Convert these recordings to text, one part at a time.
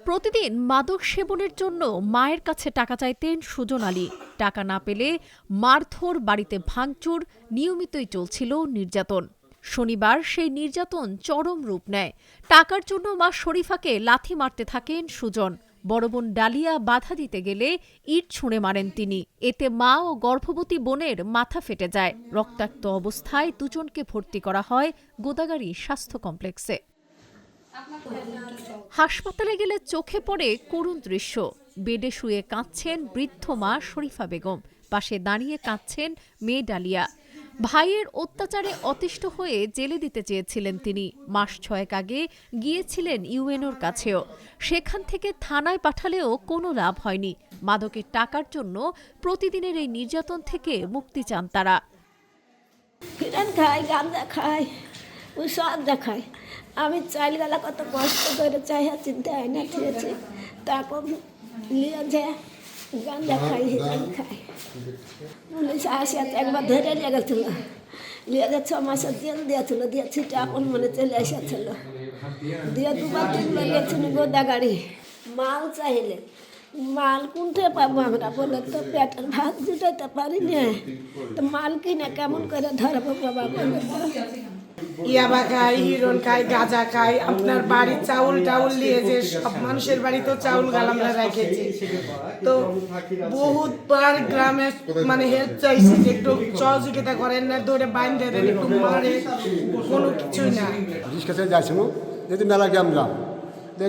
প্রতিদিন মাদক সেবনের জন্য মায়ের কাছে টাকা চাইতেন সুজন আলী। টাকা না পেলে মারধর, বাড়িতে ভাঙচুর, নিয়মিতই চলছিল নির্যাতন। শনিবার সেই নির্যাতন চরম রূপ নেয়। টাকার জন্য মা শরীফাকে লাথি মারতে থাকেন সুজন। বড় বোন ডালিয়া বাধা দিতে গেলে ইট ছুঁড়ে মারেন তিনি। এতে মা ও গর্ভবতী বোনের মাথা ফেটে যায়। রক্তাক্ত অবস্থায় দুজনকে ভর্তি করা হয় গোদাগাড়ী স্বাস্থ্য কমপ্লেক্সে। হাসপাতালে গেলে চোখে পড়ে করুণ দৃশ্য। বেডে শুয়ে কাঁদছেন বৃদ্ধ মা শরীফা বেগম, পাশে দাঁড়িয়ে কাঁদছেন মেয়ে ডালিয়া। ভাইয়ের অত্যাচারে অতিষ্ঠ হয়ে জেলে দিতে চেয়েছিলেন তিনি। মাস 6 আগে গিয়েছিলেন ইউএনওর কাছেও। সেখান থেকে থানায় পাঠালেও কোনো লাভ হয়নি। মাদকের টাকার জন্য প্রতিদিনের এই নির্যাতন থেকে মুক্তি চান তারা। আমি চাইল গেলা কত কষ্ট করে চাইয়া চিন্তা আইনা খেয়েছি, তারপর নিয়ে যে গাঁজা খাই হিরান খাই। পুলিশ আসিয়া একবার ধরে নিয়ে গেছিল, নিয়ে যে 6 মাসের জেল দিয়েছিল, দিয়ে ছিটে আপন মনে চলে এসেছিল। দিয়ে 2-3 গেছিল গোদাগাড়ি। মাল চাইলে মাল কোনটা পাবো আমরা, বলে তো পেটের ভাত জুটাইতে পারি না, তো মাল কিনে কেমন করে ধরবো বাবা বলে তো। ইয়াবা খাই, হিরোন খাই, গাঁজা খাই, আপনার বাড়ি চাউল টাউল নিয়ে যে সব মানুষের বাড়ি তো চাউল গাল আমরা রেখেছি। তো বহুতবার গ্রামে মানে হেল্প চাইছি যে একটু সহযোগিতা করেন না, দৌড়ে বাইন্ধে দেন, একটু মারে, কোনো কিছুই না। রিক্সাতে যাচ্ছিল, যেহেতু মেলা গ্রাম যাম,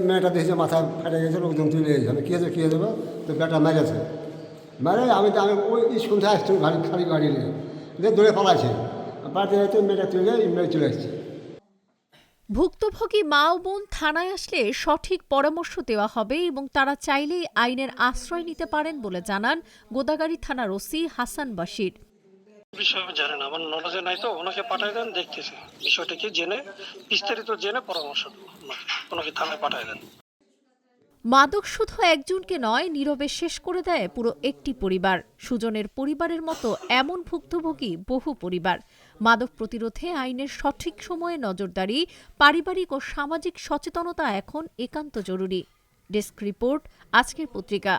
মেয়েটা দেখেছে মাথা ফেটে গেছে, লোকজন তুলে গেছে। কী হয়েছে কী হয়েছে, তো বেটা মেরেছে। মেরে আমি ওই স্কুল থেকে আসছি খালি গাড়ি নিয়ে, দিয়ে দৌড়ে পালাইছে। ভুক্তভোগী মা ও বোন থানায় আসলে সঠিক পরামর্শ দেওয়া হবে এবং তারা চাইলেই আইনের আশ্রয় নিতে পারেন বলে জানান গোদাগাড়ী থানার ওসি হাসান বাশির। বিষয়ে জানেন, আমার নলেজে নাই, তো ওনাকে পাঠাই দেন, দেখতেছি বিষয়টাকে জেনে বিস্তারিত জেনে পরামর্শ ওনাকে থানায় পাঠাই দেন। মাদক শুধু একজনকে নয়, নীরবে শেষ করে দেয় পুরো একটি পরিবার। সুজনের পরিবারের মতো এমন ভুক্তভোগী বহু পরিবার। মাদক প্রতিরোধে আইনের সঠিক সময়ে নজরদারি, পারিবারিক ও সামাজিক সচেতনতা এখন একান্ত জরুরি। ডেস্ক রিপোর্ট, আজকের পত্রিকা।